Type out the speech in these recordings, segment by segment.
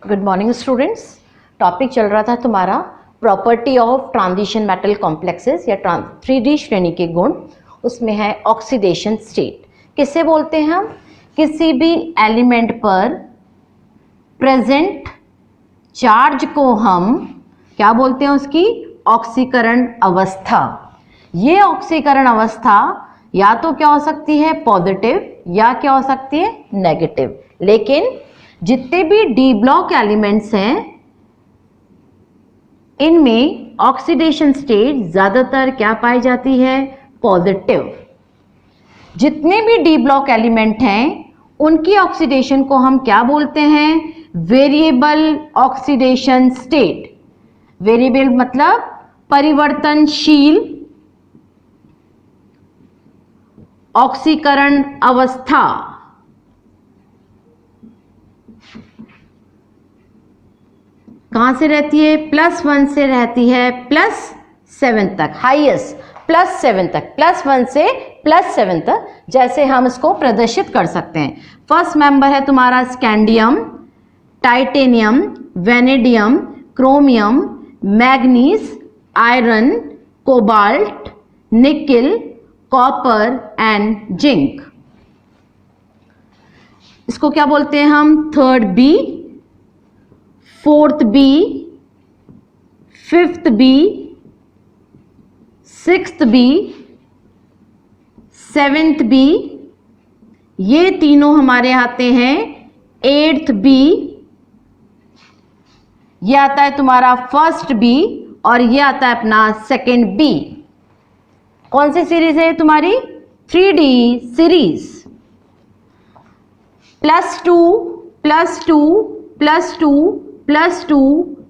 Good morning students. Topic चल रहा था तुम्हारा property of transition metal complexes या 3D श्रेणी के गुण। उसमें है ऑक्सीडेशन स्टेट। किससे बोलते हैं हम? किसी भी एलिमेंट पर प्रेजेंट चार्ज को हम क्या बोलते हैं? उसकी ऑक्सीकरण अवस्था। ये ऑक्सीकरण अवस्था या तो क्या हो सकती है? पॉजिटिव या क्या हो सकती है? नेगेटिव। लेकिन जितने भी डी ब्लॉक एलिमेंट्स हैं इनमें ऑक्सीडेशन स्टेट ज्यादातर क्या पाई जाती है? पॉजिटिव। जितने भी डी ब्लॉक एलिमेंट हैं उनकी ऑक्सीडेशन को हम क्या बोलते हैं? Variable oxidation state. वेरिएबल मतलब परिवर्तनशील ऑक्सीकरण अवस्था। कहां से रहती है? +1 से रहती है +7 तक, हाईएस्ट +7 तक, +1 से +7 तक। जैसे हम इसको प्रदर्शित कर सकते हैं। फर्स्ट मेंबर है तुम्हारा scandium, titanium, vanadium, chromium, manganese, iron, cobalt, nickel, copper and zinc. इसको क्या बोलते हैं हम? Third B, fourth B, fifth B, sixth B, seventh B, ये तीनों हमारे आते हैं एट्थ बी, ये आता है तुम्हारा फर्स्ट बी और ये आता है अपना सेकेंड बी। कौन सी सीरीज है तुम्हारी? 3D series. +2 +2 +2 +2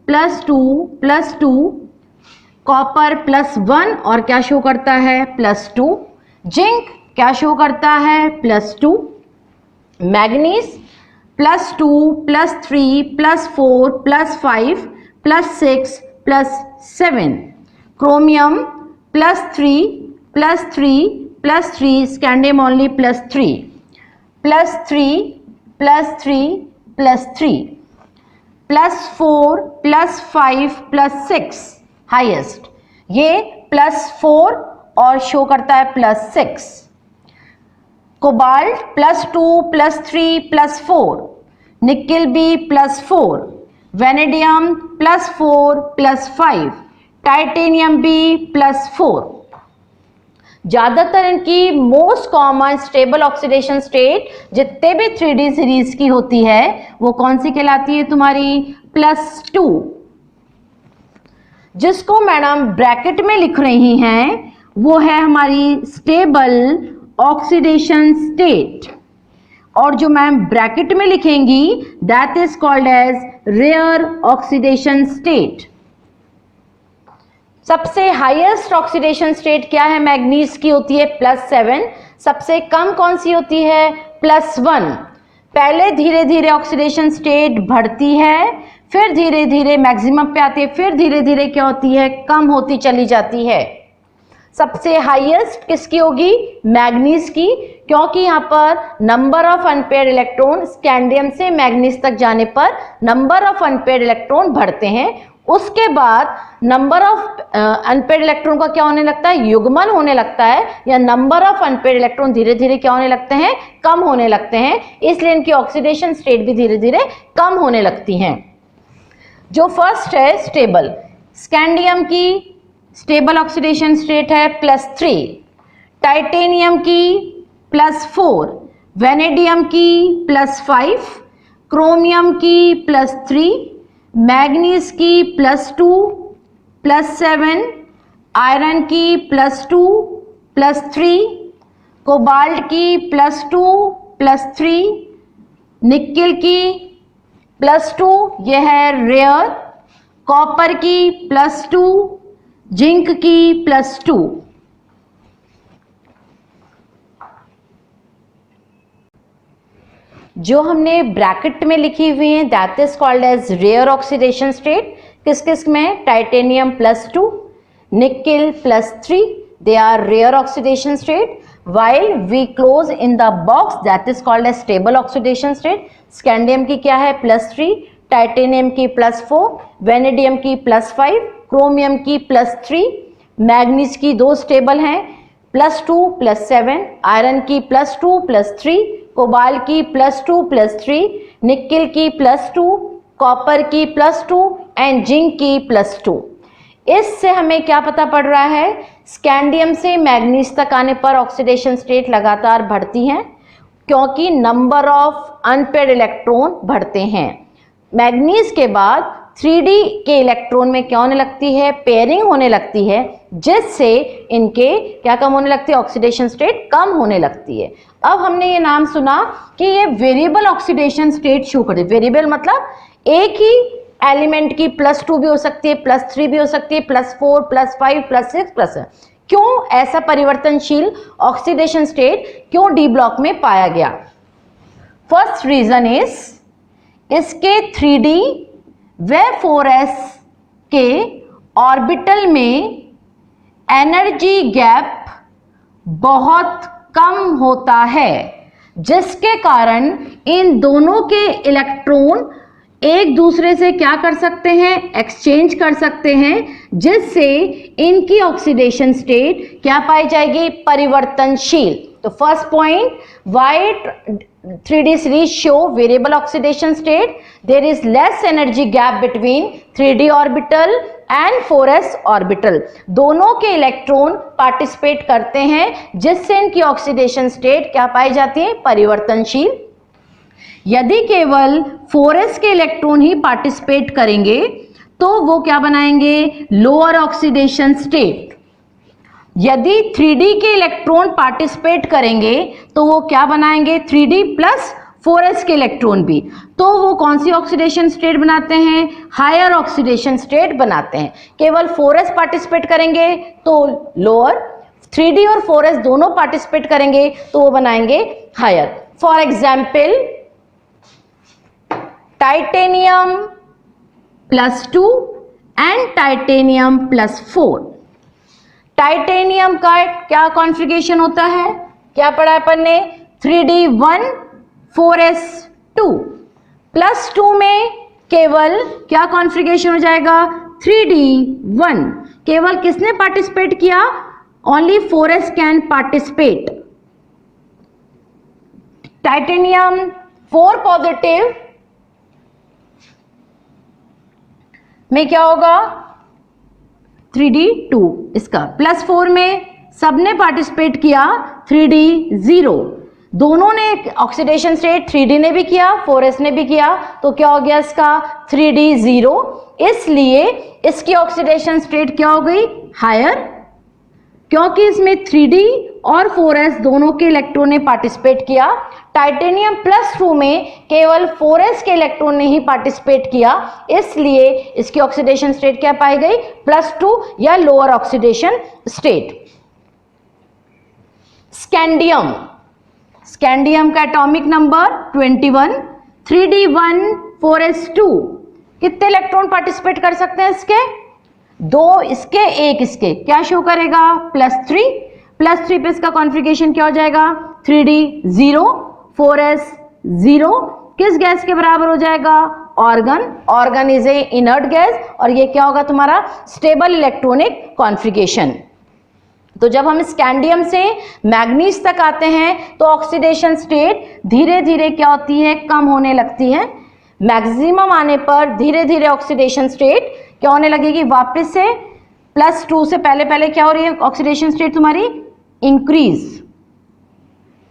+2 +2, कॉपर +1 और क्या शो करता है? +2। जिंक क्या शो करता है? +2। Manganese +2 +3 +4 +5 +6 +7। Chromium +3 +3 +3, scandium only +3 +3 +3 +3 +4 +5 +6 highest. ये +4 और शो करता है +6। कोबाल्ट +2 +3 +4, निकिल भी +4, वेनेडियम +4 +5, टाइटेनियम भी +4। ज्यादातर इनकी most common stable oxidation state जितने भी 3D सीरीज की होती है वो कौन सी कहलाती है तुम्हारी? +2। जिसको मैडम ब्रैकेट में लिख रही हैं वो है हमारी स्टेबल ऑक्सीडेशन स्टेट। और जो मैम ब्रैकेट में लिखेंगी that is called as rare oxidation state. सबसे हाईएस्ट ऑक्सीडेशन स्टेट क्या है? मैग्नीज की होती है +7। सबसे कम कौन सी होती है? +1। पहले धीरे धीरे ऑक्सीडेशन स्टेट बढ़ती है, फिर धीरे धीरे मैक्सिमम पे आती है, फिर धीरे धीरे क्या होती है? कम होती चली जाती है। सबसे हाईएस्ट किसकी होगी? मैग्नीज की, क्योंकि यहाँ पर number of unpaired electron scandium से मैग्नीज तक जाने पर नंबर ऑफ अनपेयर्ड इलेक्ट्रॉन बढ़ते हैं। उसके बाद नंबर ऑफ अनपेयर्ड इलेक्ट्रॉन का क्या होने लगता है? युग्मन होने लगता है, या नंबर ऑफ अनपेयर्ड इलेक्ट्रॉन धीरे धीरे क्या होने लगते हैं? कम होने लगते हैं। इसलिए इनकी ऑक्सीडेशन स्टेट भी धीरे धीरे कम होने लगती हैं। जो फर्स्ट है स्टेबल, स्कैंडियम की स्टेबल ऑक्सीडेशन स्टेट है +3, टाइटेनियम की +4, वेनेडियम की +5, क्रोमियम की +3, मैग्नीज की +2 +7, आयरन की +2 +3, कोबाल्ट की +2 +3, निकिल की +2, यह है रेयर, कॉपर की +2, जिंक की +2। जो हमने ब्रैकेट में लिखी हुई है that is called as rare oxidation state. किस किस में? Titanium +2, nickel +3, they are rare oxidation state. while we close in the box that is called as stable oxidation state. Scandium की क्या है? +3, टाइटेनियम की +4, वेनेडियम की +5, क्रोमियम की +3, manganese की 2 स्टेबल हैं +2 +7, आयरन की +2 +3, कोबाल्ट की +2 +3, निकेल की +2, कॉपर की +2 एंड जिंक की +2। इससे हमें क्या पता पड़ रहा है, स्कैंडियम से मैग्नीज तक आने पर ऑक्सीडेशन स्टेट लगातार बढ़ती हैं क्योंकि नंबर ऑफ अनपेयर्ड इलेक्ट्रॉन बढ़ते हैं। मैग्नीज के बाद 3D के इलेक्ट्रॉन में क्या होने लगती है, पेयरिंग होने लगती है, जिससे इनके क्या कम होने लगती है, ऑक्सीडेशन स्टेट कम होने लगती है। अब हमने ये नाम सुना कि ये वेरिएबल ऑक्सीडेशन स्टेट शो करती है। वेरिएबल मतलब एक ही एलिमेंट की +2 भी हो सकती है, +3 भी हो सकती है, +4, +5, +6, +7। क्यों ऐसा परिवर्तनशील ऑक्सीडेशन स्टेट क्यों डी ब्लॉक में पाया गया? फर्स्ट रीजन इज इसके 3D व 4s के ऑर्बिटल में एनर्जी गैप बहुत कम होता है, जिसके कारण इन दोनों के इलेक्ट्रॉन एक दूसरे से क्या कर सकते हैं, एक्सचेंज कर सकते हैं, जिससे इनकी ऑक्सीडेशन स्टेट क्या पाई जाएगी, परिवर्तनशील। तो first point, white 3D series show variable oxidation state. There is less energy gap between 3D orbital and 4s orbital. दोनों के इलेक्ट्रॉन पार्टिसिपेट करते हैं, जिससे इनकी ऑक्सीडेशन स्टेट क्या पाई जाती है, परिवर्तनशील। यदि केवल 4s के इलेक्ट्रॉन ही पार्टिसिपेट करेंगे तो वो क्या बनाएंगे, लोअर ऑक्सीडेशन स्टेट। यदि 3D के इलेक्ट्रॉन पार्टिसिपेट करेंगे तो वो क्या बनाएंगे, 3D प्लस 4s के इलेक्ट्रॉन भी, तो वो कौन सी ऑक्सीडेशन स्टेट बनाते हैं, हायर ऑक्सीडेशन स्टेट बनाते हैं। केवल 4s पार्टिसिपेट करेंगे तो लोअर, 3D और 4s दोनों पार्टिसिपेट करेंगे तो वो बनाएंगे higher. For example titanium +2 and titanium +4। Titanium का क्या कॉन्फ़िगरेशन होता है, क्या पढ़ा है अपन ने, 3D1 4s2, +2 में केवल क्या कॉन्फ़िगरेशन हो जाएगा, 3D1। केवल किसने पार्टिसिपेट किया, only 4s can participate. Titanium 4 positive में क्या होगा, 3D2, इसका +4 में सबने पार्टिसिपेट किया, 3D0। दोनों ने ऑक्सीडेशन स्टेट 3D ने भी किया, 4s ने भी किया, तो क्या हो गया इसका, 3D0। इसलिए इसकी ऑक्सीडेशन स्टेट क्या हो गई, हायर, क्योंकि इसमें 3D और 4s दोनों के इलेक्ट्रॉन ने पार्टिसिपेट किया। टाइटेनियम +2 में केवल 4s के इलेक्ट्रॉन ने ही पार्टिसिपेट किया, इसलिए इसकी ऑक्सीडेशन स्टेट क्या पाई गई, +2 या lower oxidation state. Scandium, scandium का एटॉमिक नंबर 21, 3D1 4s2। कितने इलेक्ट्रॉन पार्टिसिपेट कर सकते हैं इसके, 2 इसके 1 इसके, क्या शो करेगा, +3। +3 पे इसका कॉन्फ़िगरेशन क्या हो जाएगा, 3D0 4s0। किस गैस के बराबर हो जाएगा, organ. Organ is a inert gas और ये क्या होगा तुम्हारा, स्टेबल इलेक्ट्रॉनिक कॉन्फ़िगरेशन। तो जब हम स्कैंडियम से मैग्नीज तक आते हैं तो ऑक्सीडेशन स्टेट धीरे धीरे क्या होती है, कम होने लगती है। मैक्सिमम आने पर धीरे धीरे ऑक्सीडेशन स्टेट क्या होने लगेगी, वापस से +2 से पहले पहले क्या हो रही है, ऑक्सीडेशन स्टेट तुम्हारी इंक्रीज,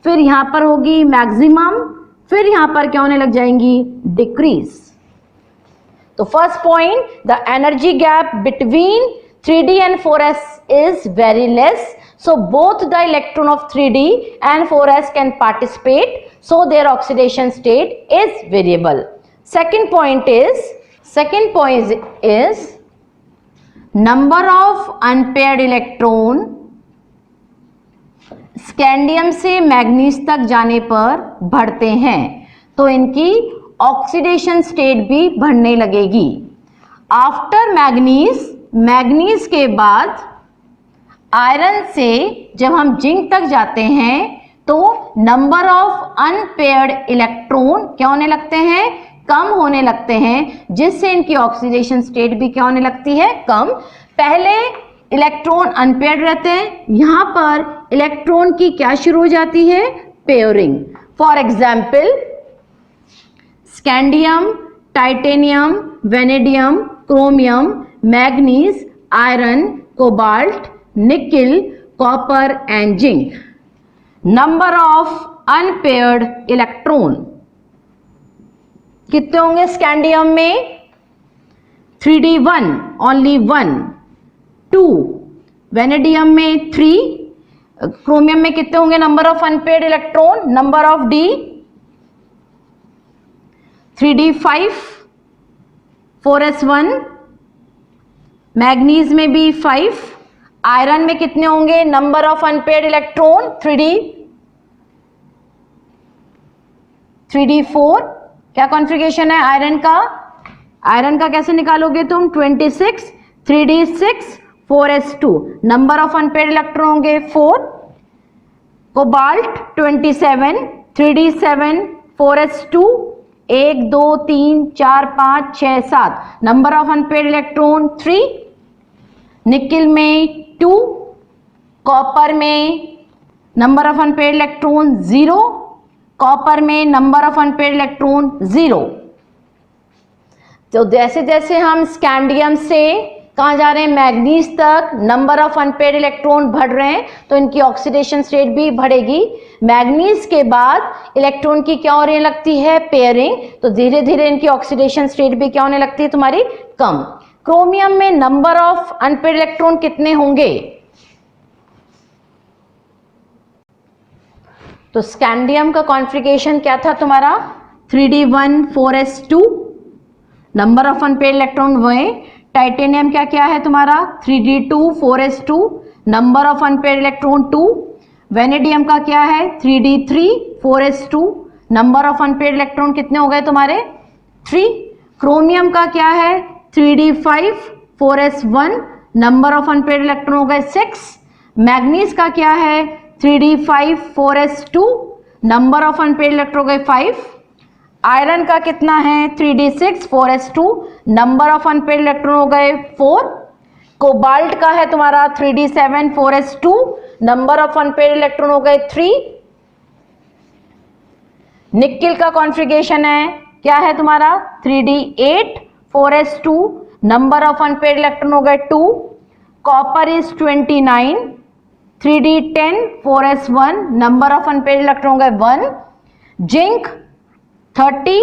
फिर यहां पर होगी मैक्सिमम, फिर यहां पर क्या होने लग जाएंगी, डिक्रीज। तो first point, the energy gap between 3D and 4s is very less, so both the electron of 3D and 4s can participate, so their oxidation state is variable. Second point is number of unpaired electron scandium से manganese तक जाने पर बढ़ते हैं, तो इनकी oxidation state भी बढ़ने लगेगी। आफ्टर मैग्नीज, मैग्नीज के बाद आयरन से जब हम जिंक तक जाते हैं तो नंबर ऑफ अनपेयर्ड इलेक्ट्रॉन क्या होने लगते हैं, कम होने लगते हैं, जिससे इनकी ऑक्सीडेशन स्टेट भी क्या होने लगती है, कम। पहले इलेक्ट्रॉन अनपेयर्ड रहते हैं, यहां पर इलेक्ट्रॉन की क्या शुरू हो जाती है, pairing. For example scandium, titanium, vanadium, chromium, manganese, iron, cobalt, nickel, copper and zinc. Number of unpaired electron कितने होंगे स्कैंडियम में, 3d1 ओनली 1, 2, वेनेडियम में 3, क्रोमियम में कितने होंगे number of unpaired electron, number of D 3d5, 4s1, manganese में भी 5, iron में कितने होंगे number of unpaired electron, 3d4। क्या कॉन्फ़िगरेशन है आयरन का, आयरन का कैसे निकालोगे तुम, 26, 3d6, 4s2, number of unpaired electron होंगे 4। Cobalt 27, 3d7, 4s2, 1 2 3 4 5 6 7, number of unpaired electron 3। Nickel में 2, कॉपर में number of unpaired electron 0, copper में नंबर ऑफ अनपेयर्ड इलेक्ट्रॉन 0। तो जैसे जैसे हम स्कैंडियम से कहाँ जा रहे हैं, मैग्नीज तक, नंबर ऑफ अनपेयर्ड इलेक्ट्रॉन बढ़ रहे हैं, तो इनकी ऑक्सीडेशन स्टेट भी बढ़ेगी। मैग्नीज के बाद इलेक्ट्रॉन की क्या होने लगती है, पेयरिंग, तो धीरे धीरे इनकी ऑक्सीडेशन स्टेट भी क्या होने लगती है तुम्हारी, कम। क्रोमियम में नंबर ऑफ अनपेयर्ड इलेक्ट्रॉन कितने होंगे, तो स्कैंडियम का कॉन्फ़िगरेशन क्या था तुम्हारा, 3d1, 4s2, number of unpaired electron वही। टाइटेनियम क्या क्या है तुम्हारा, 3d2, 4s2, number of unpaired electron 2। Vanadium का क्या है, 3d3, 4s2, number of unpaired electron कितने हो गए तुम्हारे, 3। क्रोमियम का क्या है, 3d5, 4s1, number of unpaired electron हो गए 6। मैग्नीज का क्या है, 3d5, 4s2, number of unpaired electron हो गए 5। आयरन का कितना है, 3d6, 4s2, number of unpaired electron हो गए 4। कोबाल्ट का है तुम्हारा 3d7, 4s2, number of unpaired electron हो गए 3। निकिल का कॉन्फ़िगरेशन है क्या है तुम्हारा, 3d8, 4s2, number of unpaired electron हो गए 2। Copper is 29, 3d10, 4s1, number of unpaired electron हो गए 1। Zinc 30,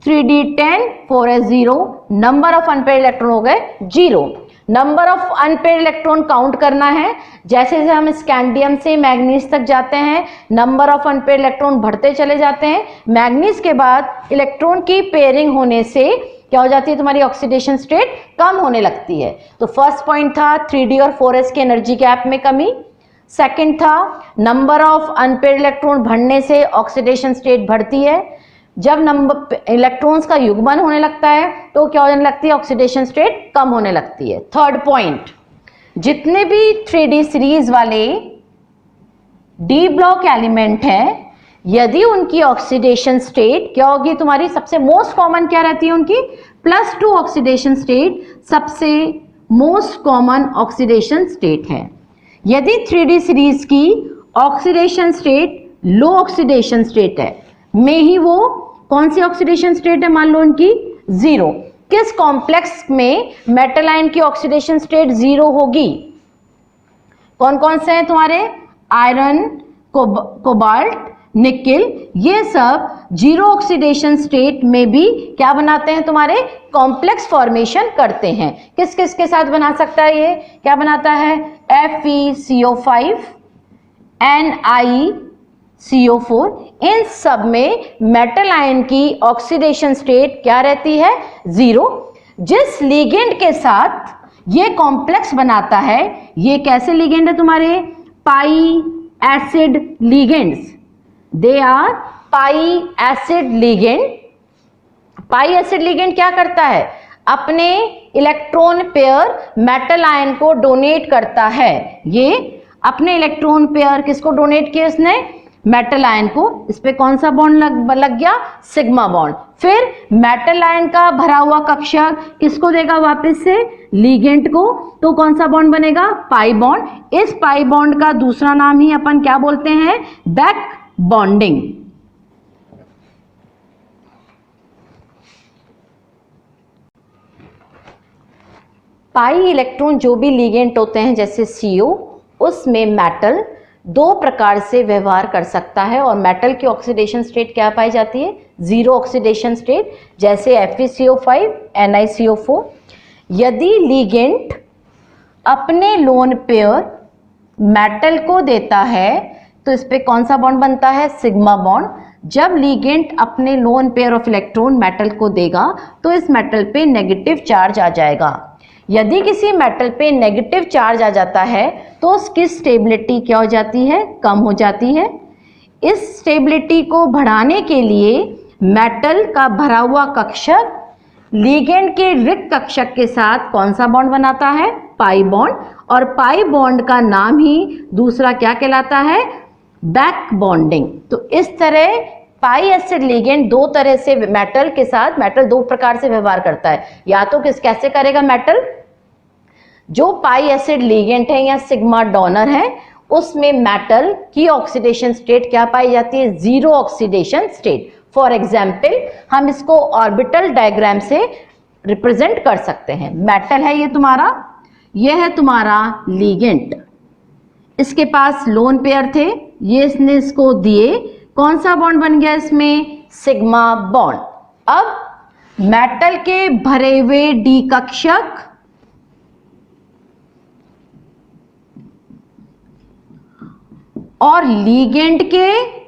3d10, 4s0, number of unpaired electron हो गए 0। Number of unpaired electron count करना है, जैसे जैसे हम स्कैंडियम से मैग्नीज तक जाते हैं नंबर ऑफ अनपेयर्ड इलेक्ट्रॉन बढ़ते चले जाते हैं। मैग्नीज के बाद इलेक्ट्रॉन की पेयरिंग होने से क्या हो जाती है तुम्हारी ऑक्सीडेशन स्टेट कम होने लगती है। तो फर्स्ट पॉइंट था 3d और 4s के एनर्जी गैप में कमी। सेकंड था नंबर ऑफ अनपेयर्ड इलेक्ट्रॉन बढ़ने से ऑक्सीडेशन स्टेट बढ़ती है। जब नंबर इलेक्ट्रॉन्स का युग्मन होने लगता है तो क्या होने लगती है, ऑक्सीडेशन स्टेट कम होने लगती है। थर्ड पॉइंट, जितने भी 3d सीरीज वाले डी ब्लॉक एलिमेंट हैं, यदि उनकी ऑक्सीडेशन स्टेट क्या होगी तुम्हारी, सबसे मोस्ट कॉमन क्या रहती है उनकी, +2 ऑक्सीडेशन स्टेट सबसे मोस्ट कॉमन ऑक्सीडेशन स्टेट है। यदि 3d सीरीज की ऑक्सीडेशन स्टेट लो ऑक्सीडेशन स्टेट है में ही वो कौन सी ऑक्सीडेशन स्टेट है, मान लो उनकी 0, किस कॉम्प्लेक्स में मेटल आयन की ऑक्सीडेशन स्टेट 0 होगी, कौन कौन से हैं तुम्हारे, आयरन, कोबाल्ट, निकिल, ये सब 0 ऑक्सीडेशन स्टेट में भी क्या बनाते हैं तुम्हारे, कॉम्प्लेक्स फॉर्मेशन करते हैं। किस किस के साथ बना सकता है ये, क्या बनाता है, FeCO5, NiCO4, इन सब में मेटल आयन की ऑक्सीडेशन स्टेट क्या रहती है, 0। जिस लिगेंड के साथ ये कॉम्प्लेक्स बनाता है, ये कैसे लिगेंड है तुम्हारे, pi acid ligands, they are pi acid ligand. Pi acid ligand क्या करता है, अपने इलेक्ट्रॉन पेयर मेटल आयन को डोनेट करता है। ये अपने इलेक्ट्रॉन पेयर किसको डोनेट किया इसने, मेटल आयन को, इस पे कौन सा बॉन्ड लग गया, सिग्मा बॉन्ड। फिर मेटल आयन का भरा हुआ कक्षक किसको देगा वापस से, लिगेंड को, तो कौन सा बॉन्ड बनेगा, पाई बॉन्ड। इस पाई बॉन्ड का दूसरा नाम ही अपन क्या बोलते हैं, बैक बॉन्डिंग। पाई इलेक्ट्रॉन जो भी लिगेंड होते हैं जैसे CO, उसमें मेटल दो प्रकार से व्यवहार कर सकता है, और मेटल की ऑक्सीडेशन स्टेट क्या पाई जाती है, जीरो ऑक्सीडेशन स्टेट, जैसे FeCO5 NiCO4। यदि लिगेंड अपने लोन पेयर मेटल को देता है तो इस पे कौन सा बॉन्ड बनता है, सिग्मा बॉन्ड। जब लिगेंड अपने lone pair of electron metal को देगा तो इस मेटल पे नेगेटिव चार्ज आ जाएगा। यदि किसी मेटल पे नेगेटिव चार्ज आ जाता है तो उसकी स्टेबिलिटी क्या हो जाती है, कम हो जाती है। इस स्टेबिलिटी को बढ़ाने के लिए मेटल का भरा हुआ कक्षक लिगेंड के रिक्त कक्षक के साथ कौन सा बॉन्ड बनाता है, पाई बॉन्ड, और पाई बॉन्ड का नाम ही दूसरा क्या कहलाता है, बैक बॉन्डिंग। तो इस तरह पाई एसिड लिगेंड दो तरह से मेटल के साथ, मेटल दो प्रकार से व्यवहार करता है। या तो कैसे करेगा मेटल, जो पाई एसिड लिगेंड है या सिग्मा डोनर है उसमें मेटल की ऑक्सीडेशन स्टेट क्या पाई जाती है, zero oxidation state. For example हम इसको ऑर्बिटल डायग्राम से रिप्रेजेंट कर सकते हैं। मेटल है ये तुम्हारा, ये है तुम्हारा लिगेंड, इसके पास लोन पेयर थे, ये इसने इसको दिए, कौन सा बॉन्ड बन गया इसमें, सिग्मा बॉन्ड। अब मेटल के भरे हुए डी कक्षक और लिगेंड के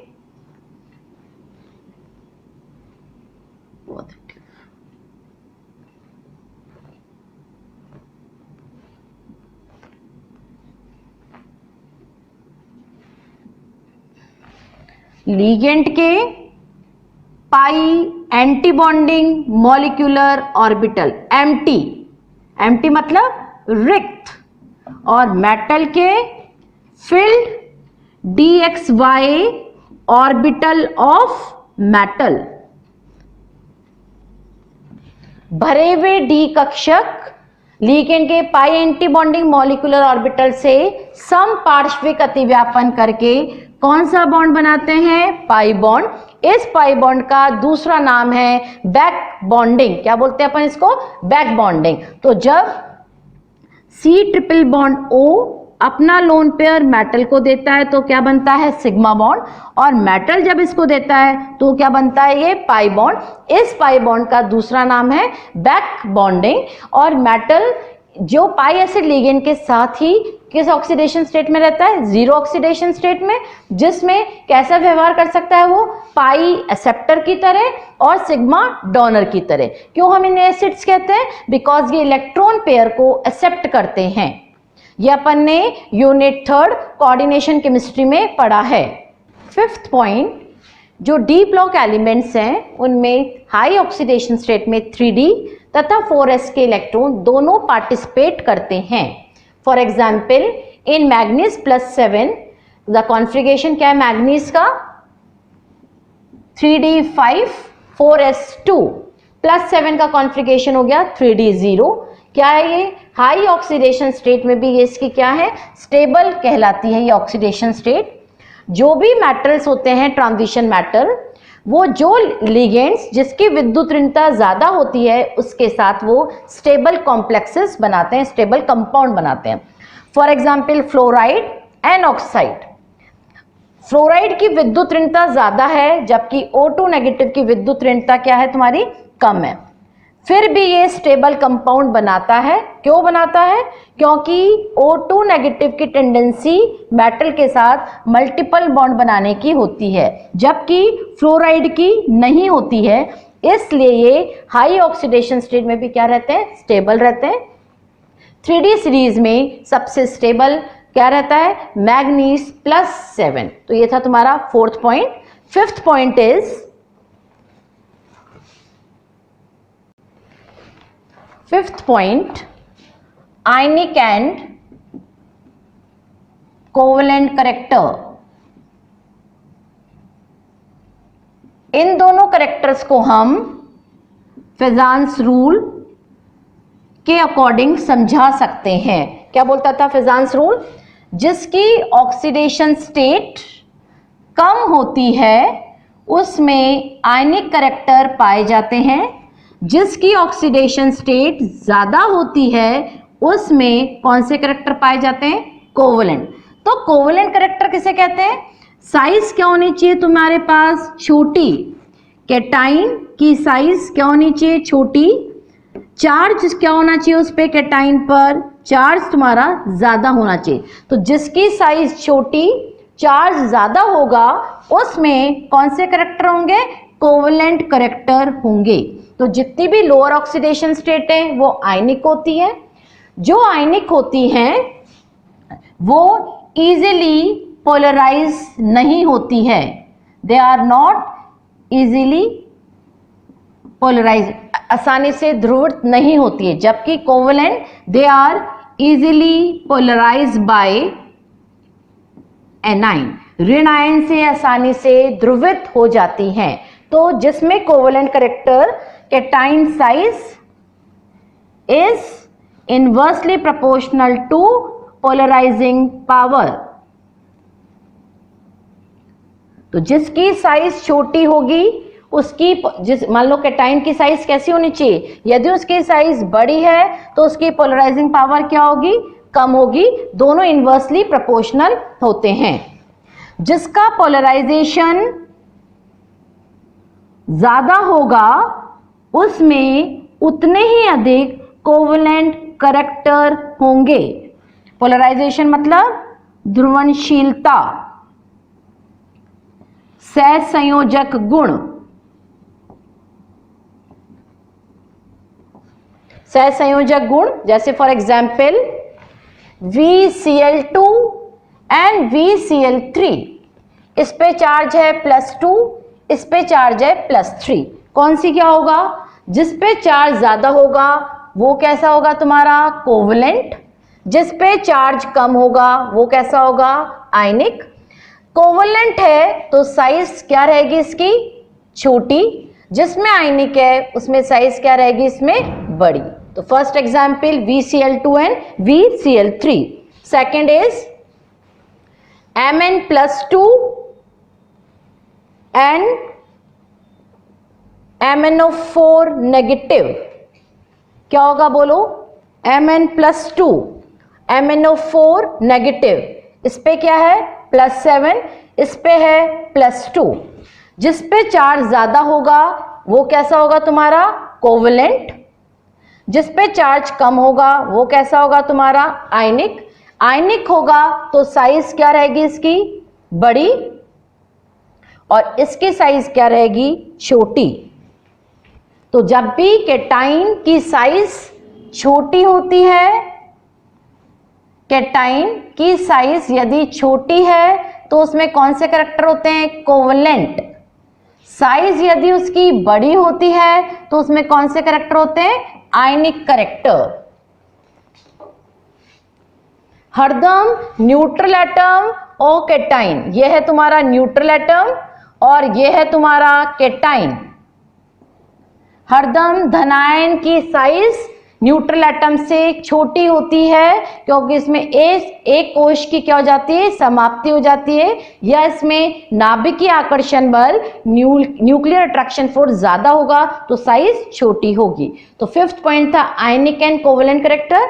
लिगेंड के pi anti bonding molecular orbital, empty, empty मतलब रिक्त, और मेटल के filled DXY orbital of metal. भरे हुए डी कक्षक लिगेंड के pi anti bonding molecular orbital से सम पार्श्विक अतिव्यापन करके कौन सा बॉन्ड बनाते हैं, पाई बॉन्ड। इस पाई बॉन्ड का दूसरा नाम है बैक बॉन्डिंग। क्या बोलते हैं अपन इसको, बैक बॉन्डिंग। तो जब C ट्रिपल बॉन्ड O अपना लोन पेयर मेटल को देता है तो क्या बनता है, सिग्मा बॉन्ड, और मेटल जब इसको देता है तो क्या बनता है, ये पाई बॉन्ड। इस पाई बॉन्ड का दूसरा नाम है बैक बॉन्डिंग। और मेटल जो पाई एसिड लिगेंड के साथ ही किस ऑक्सीडेशन स्टेट में रहता है, जीरो ऑक्सीडेशन स्टेट में, जिसमें कैसा व्यवहार कर सकता है वो, पाई एक्सेप्टर की तरह और सिग्मा डोनर की तरह। क्यों हम इन्हें एसिड्स कहते हैं, बिकॉज ये इलेक्ट्रॉन पेयर को एक्सेप्ट करते हैं। ये अपन ने यूनिट 3 कोऑर्डिनेशन केमिस्ट्री में पढ़ा है। फिफ्थ पॉइंट, जो डी ब्लॉक एलिमेंट्स हैं उनमें हाई ऑक्सीडेशन स्टेट में 3D तथा 4s के इलेक्ट्रॉन दोनों पार्टिसिपेट करते हैं। For example in manganese +7 the configuration क्या है मैग्नीज का, 3D5 4s2 +7 का कॉन्फ़िगरेशन हो गया 3D0। क्या है ये, हाई ऑक्सीडेशन स्टेट में भी ये इसकी क्या है, स्टेबल कहलाती है ये ऑक्सीडेशन स्टेट। जो भी मेटल्स होते हैं ट्रांजिशन मेटल, वो जो लिगेंड्स जिसकी विद्युत ऋणता ज्यादा होती है उसके साथ वो स्टेबल कॉम्प्लेक्सेस बनाते हैं, स्टेबल कंपाउंड बनाते हैं। For example fluoride and oxide. Fluoride की विद्युत ऋणता ज्यादा है जबकि O2 नेगेटिव की विद्युत ऋणता क्या है तुम्हारी, कम है। फिर भी ये स्टेबल कंपाउंड बनाता है। क्यों बनाता है, क्योंकि O2 नेगेटिव की टेंडेंसी मेटल के साथ मल्टीपल बॉन्ड बनाने की होती है जबकि फ्लोराइड की नहीं होती है, इसलिए ये हाई ऑक्सीडेशन स्टेट में भी क्या रहते हैं, स्टेबल रहते हैं। 3D सीरीज में सबसे स्टेबल क्या रहता है, मैग्नीज +7। तो ये था तुम्हारा fourth point. Fifth point is, fifth point, ionic and covalent character. इन दोनों करेक्टर्स को हम फेजान्स रूल के अकॉर्डिंग समझा सकते हैं। क्या बोलता था फेजान्स रूल? जिसकी ऑक्सीडेशन स्टेट कम होती है उसमें आयनिक करेक्टर पाए जाते हैं, जिसकी ऑक्सीडेशन स्टेट ज्यादा होती है उसमें कौन से करेक्टर पाए जाते हैं? कोवेलेंट। तो कोवेलेंट करेक्टर किसे कहते हैं? साइज क्या होनी चाहिए तुम्हारे पास? छोटी। कैटाइन की साइज क्या होनी चाहिए? छोटी। चार्ज क्या होना चाहिए उस पे? कैटाइन पर चार्ज तुम्हारा ज्यादा होना चाहिए। तो जिसकी साइज छोटी, चार्ज ज्यादा होगा, उसमें कौन से करेक्टर होंगे? कोवेलेंट करेक्टर होंगे। तो जितनी भी लोअर ऑक्सीडेशन स्टेट है वो आयनिक होती है। जो आयनिक होती हैं वो इजीली पोलराइज नहीं होती है, they are not easily polarise, आसानी से ध्रुवित नहीं होती है, जबकि covalent they are easily polarise by anion, ऋण आयन से आसानी से ध्रुवित हो जाती हैं। तो जिसमें covalent character cation size is inversely proportional to polarising power. तो जिसकी साइज छोटी होगी उसकी, जिस मान लो कैटाइन की साइज कैसी होनी चाहिए? यदि उसकी साइज बड़ी है तो उसकी पोलराइजिंग पावर क्या होगी? कम होगी। दोनों इनवर्सली प्रोपोर्शनल होते हैं। जिसका पोलराइजेशन ज्यादा होगा उसमें उतने ही अधिक कोवेलेंट करेक्टर होंगे। पोलराइजेशन मतलब ध्रुवनशीलता, सहसंयोजक गुण। सहसंयोजक गुण जैसे for example VCl2 and VCl3, इस पे चार्ज है +2, इस पे चार्ज है +3। कौन सी क्या होगा? जिस पे चार्ज ज्यादा होगा वो कैसा होगा तुम्हारा? कोवेलेंट। जिस पे चार्ज कम होगा वो कैसा होगा? आयनिक। कोवेलेंट है तो साइज क्या रहेगी इसकी? छोटी। जिसमें आयनिक है उसमें साइज क्या रहेगी? इसमें बड़ी। तो first example VCl2 and VCl3। Second is Mn+2 and MnO4 negative. क्या होगा बोलो? Mn+2 MnO4 नेगेटिव, इस पे क्या है? +7, इस पे है +2। जिस पे चार्ज ज्यादा होगा वो कैसा होगा तुम्हारा? कोवेलेंट। जिस पे चार्ज कम होगा वो कैसा होगा तुम्हारा? आयनिक। आयनिक होगा तो साइज क्या रहेगी इसकी? बड़ी। और इसकी साइज क्या रहेगी? छोटी। तो जब भी कैटाइन की साइज छोटी होती है, कैटाइन की साइज यदि छोटी है तो उसमें कौन से करेक्टर होते हैं? कोवेलेंट। साइज यदि उसकी बड़ी होती है तो उसमें कौन से करेक्टर होते हैं? आयनिक करेक्टर। हरदम न्यूट्रल एटम और कैटाइन, यह है तुम्हारा न्यूट्रल एटम और यह है तुम्हारा कैटाइन। हरदम धनायन की साइज न्यूट्रल एटम से छोटी होती है क्योंकि इसमें एक कोश की क्या हो जाती है? समाप्ति हो जाती है, या इसमें नाभिकीय आकर्षण बल न्यूक्लियर अट्रैक्शन फोर्स ज्यादा होगा तो साइज छोटी होगी। तो फिफ्थ पॉइंट था ionic and covalent character.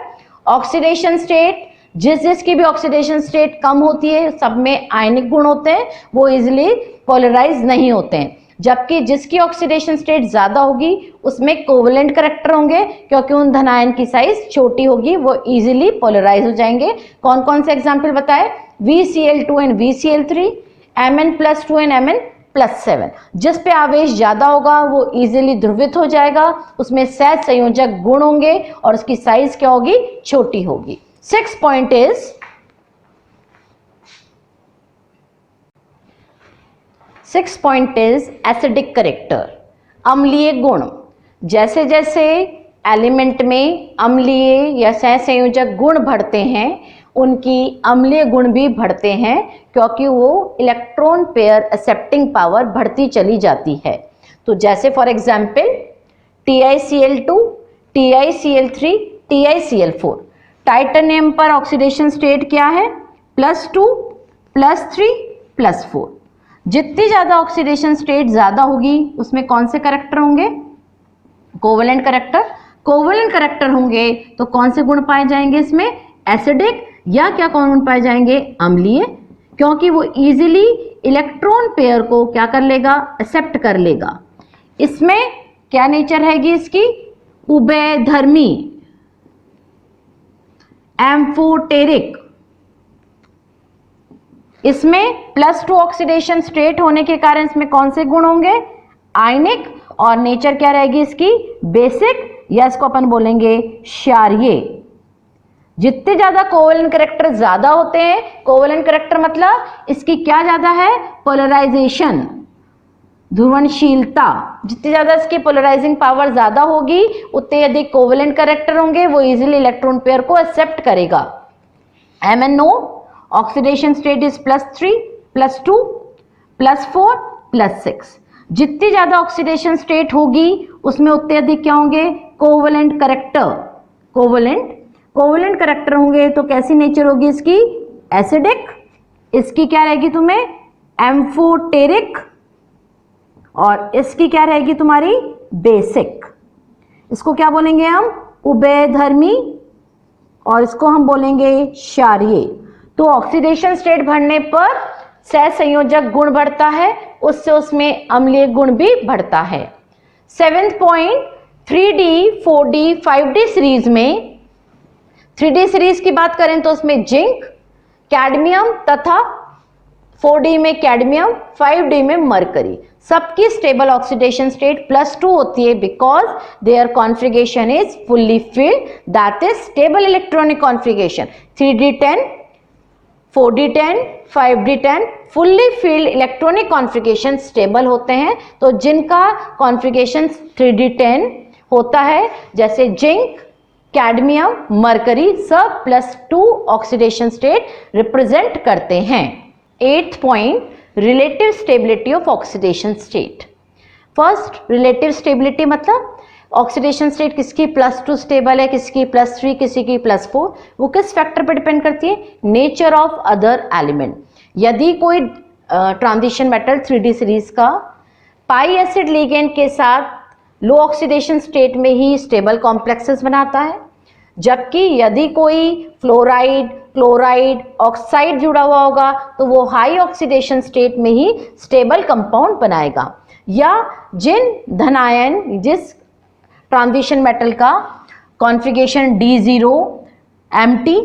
Oxidation state, जिसकी भी ऑक्सीडेशन स्टेट कम होती है सब में आयनिक गुण होते हैं, वो इजिली पोलराइज नहीं होते हैं। जबकि जिसकी ऑक्सीडेशन स्टेट ज्यादा होगी उसमें कोवेलेंट करेक्टर होंगे क्योंकि उन धनायन की साइज छोटी होगी, वो इजीली पोलराइज हो जाएंगे। कौन कौन से एग्जांपल बताए? VCl2 and VCl3, Mn+2 and Mn+7। जिस पे आवेश ज्यादा होगा वो इजीली ध्रुवित हो जाएगा, उसमें सहसंयोजक गुण होंगे और उसकी साइज क्या होगी? छोटी होगी। 6th point is acidic character, अम्लीय गुण। जैसे जैसे एलिमेंट में अम्लीय या सहसंयोजक गुण बढ़ते हैं उनकी अम्लीय गुण भी बढ़ते हैं, क्योंकि वो इलेक्ट्रॉन पेयर एक्सेप्टिंग पावर बढ़ती चली जाती है। तो जैसे for example TiCl2, TiCl3, TiCl4। Titanium पर ऑक्सीडेशन स्टेट क्या है? +2, +3, +4। जितनी ज्यादा ऑक्सीडेशन स्टेट ज्यादा होगी उसमें कौन से करैक्टर होंगे? Covalent character. कोवेलेंट करैक्टर होंगे तो कौन से गुण पाए जाएंगे इसमें? एसिडिक, या क्या कौन गुण पाए जाएंगे? अम्लीय, क्योंकि वो इजीली इलेक्ट्रॉन पेयर को क्या कर लेगा? एक्सेप्ट कर लेगा। इसमें क्या नेचर रहेगी इसकी? उभयधर्मी, एम्फोटेरिक। इसमें +2 ऑक्सीडेशन स्टेट होने के कारण इसमें कौन से गुण होंगे? आयनिक। और नेचर क्या रहेगी इसकी? बेसिक, या इसको अपन बोलेंगे क्षारीय। जितने ज्यादा कोवेलेंट करैक्टर ज्यादा होते हैं, कोवेलेंट करैक्टर मतलब इसकी क्या ज्यादा है? पोलराइजेशन, ध्रुवनशीलता। जितनी ज्यादा इसकी पोलराइजिंग पावर ज्यादा होगी उतने अधिक कोवेलेंट करैक्टर होंगे, वो इजीली इलेक्ट्रॉन पेयर को एक्सेप्ट करेगा। MnO oxidation state is +3, +2, +4, +6। जितनी ज्यादा ऑक्सीडेशन स्टेट होगी उसमें उतने अधिक क्या होंगे? Covalent character. कोवेलेंट करैक्टर होंगे तो कैसी नेचर होगी इसकी? एसिडिक। इसकी क्या रहेगी तुम्हें? एम्फोटेरिक। और इसकी क्या रहेगी तुम्हारी? बेसिक। इसको क्या बोलेंगे हम? उभयधर्मी, और इसको हम बोलेंगे क्षारीय। तो ऑक्सीडेशन स्टेट बढ़ने पर सहसंयोजक गुण बढ़ता है, उससे उसमें अम्लीय गुण भी बढ़ता है। 7th point, 3D, 4D, 5D series में 3D सीरीज की बात करें तो उसमें जिंक, कैडमियम तथा 4D में कैडमियम, 5D में मरकरी। सबकी स्टेबल ऑक्सीडेशन स्टेट +2 होती है because their configuration is fully filled, that is stable electronic configuration. 3D10, 4D10, 5D10 fully filled electronic configuration stable होते हैं। तो जिनका कॉन्फ़िगरेशन 3D10 होता है, जैसे जिंक, कैडमियम, मरकरी, सब +2 ऑक्सीडेशन स्टेट रिप्रेजेंट करते हैं। 8th point, relative stability of oxidation state. First, relative stability मतलब ऑक्सीडेशन स्टेट किसकी +2 स्टेबल है, किसकी +3, किसी की +4। वो किस फैक्टर पर डिपेंड करती है? Nature of other element. यदि कोई ट्रांजिशन मेटल 3D सीरीज का पाई एसिड लिगेंड के साथ लो ऑक्सीडेशन स्टेट में ही स्टेबल कॉम्प्लेक्सेस बनाता है, जबकि यदि कोई फ्लोराइड, क्लोराइड, ऑक्साइड जुड़ा हुआ होगा तो वो हाई ऑक्सीडेशन स्टेट में ही स्टेबल कंपाउंड बनाएगा। या जिन धनायन, जिस ट्रांजिशन मेटल का configuration D0, empty,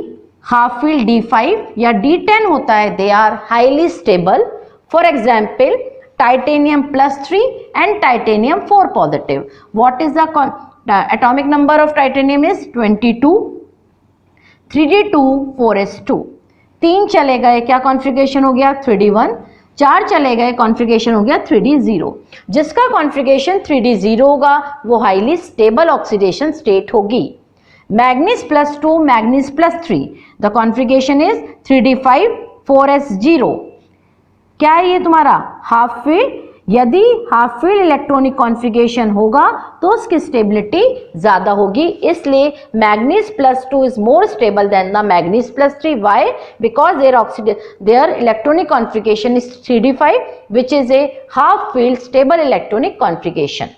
half filled D5 या D10 होता है, they are highly stable. For example titanium +3 and titanium 4 positive. What is the atomic number of titanium is 22, 3D2, 4s2। 3 चले गए, क्या कॉन्फ़िगरेशन हो गया? 3D1। 4 चले गए, कॉन्फ़िगरेशन हो गया 3D0। जिसका कॉन्फ़िगरेशन 3D0 होगा वो हाईली स्टेबल ऑक्सीडेशन स्टेट होगी। Manganese +2, manganese +3, the configuration is 3D5, 4s0। क्या है ये तुम्हारा? Half filled. यदि हाफ फील्ड इलेक्ट्रॉनिक कॉन्फ़िगरेशन होगा तो उसकी स्टेबिलिटी ज्यादा होगी, इसलिए manganese +2 is more stable than the manganese +3। Why? Because their electronic configuration is 3D5 which is a half filled stable electronic configuration.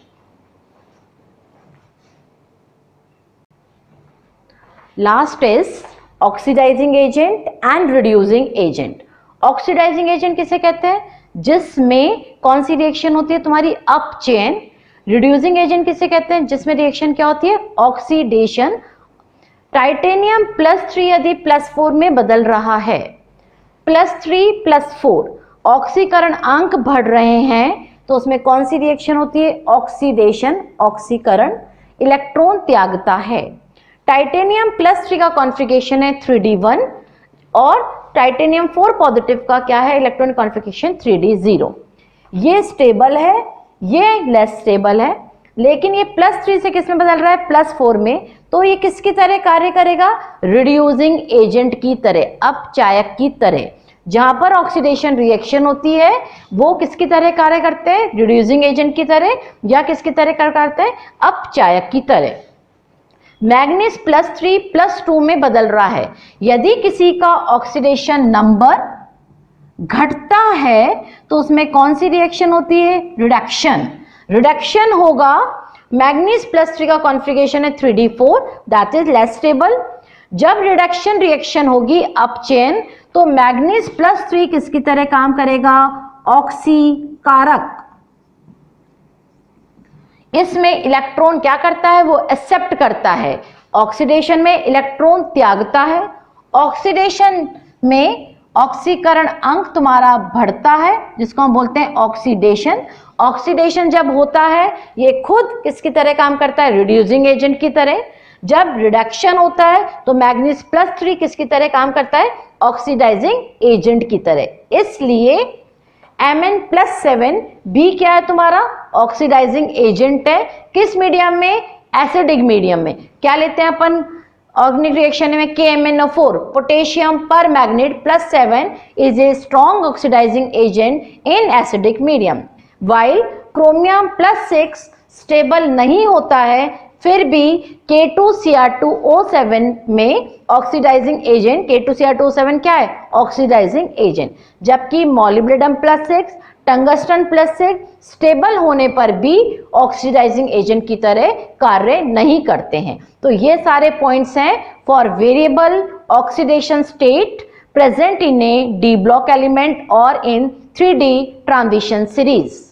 Last is oxidizing agent and reducing agent. Oxidising agent किसे कहते हैं? जिसमें कौन सी reaction होती है तुम्हारी? Up chain. Reducing agent किसे कहते हैं? जिसमें रिएक्शन क्या होती है? ऑक्सीडेशन। टाइटेनियम +3 यदि +4 में बदल रहा है, +3, +4 ऑक्सीकरण अंक बढ़ रहे हैं, तो उसमें कौन सी रिएक्शन होती है? ऑक्सीडेशन, ऑक्सीकरण, इलेक्ट्रॉन त्यागता है। टाइटेनियम +3 का कॉन्फ़िगरेशन है 3D1 और टाइटेनियम 4 पॉजिटिव का क्या है? Electronic configuration 3D0। ये स्टेबल है, ये लेस स्टेबल है, लेकिन ये +3 से किस में बदल रहा है? +4 में। तो ये किसकी तरह कार्य करेगा? रिड्यूसिंग एजेंट की तरह, अपचायक की तरह। जहां पर ऑक्सीडेशन रिएक्शन होती है वो किसकी तरह कार्य करते हैं? रिड्यूसिंग एजेंट की तरह, या किसकी तरह कार्य करते हैं? अपचायक की तरह। मैग्नीज +3 +2 में बदल रहा है। यदि किसी का ऑक्सीडेशन नंबर घटता है तो उसमें कौन सी रिएक्शन होती है? रिडक्शन। रिडक्शन होगा। मैग्नीज +3 का कॉन्फ़िगरेशन है 3d4, that is less stable. जब रिडक्शन रिएक्शन होगी अपचयन, तो मैग्नीज +3 किसकी तरह काम करेगा? ऑक्सीकारक। इसमें इलेक्ट्रॉन क्या करता है? वो एक्सेप्ट करता है। ऑक्सीडेशन में इलेक्ट्रॉन त्यागता है। ऑक्सीडेशन में ऑक्सीकरण अंक तुम्हारा बढ़ता है, जिसको हम बोलते हैं ऑक्सीडेशन। ऑक्सीडेशन जब होता है ये खुद किसकी तरह काम करता है? रिड्यूसिंग एजेंट की तरह। जब रिडक्शन होता है तो मैग्नीज +3 किसकी तरह काम करता है? ऑक्सीडाइजिंग एजेंट की तरह। इसलिए Mn+7 भी क्या है तुम्हारा? ऑक्सीडाइजिंग एजेंट है। किस मीडियम में? एसिडिक मीडियम में। क्या लेते हैं अपन ऑर्गेनिक रिएक्शन में? KMnO4, potassium permanganate +7 is a strong oxidising agent in acidic medium. While chromium +6 stable नहीं होता है, फिर भी K2Cr2O7 में ऑक्सीडाइजिंग एजेंट, K2Cr2O7 क्या है? Oxidising agent. जबकि मॉलिब्डेनम +6, टंगस्टन +6 स्टेबल होने पर भी ऑक्सीडाइजिंग एजेंट की तरह कार्य नहीं करते हैं। तो ये सारे पॉइंट्स हैं for variable oxidation state present in A D block element और इन 3D ट्रांजिशन सीरीज।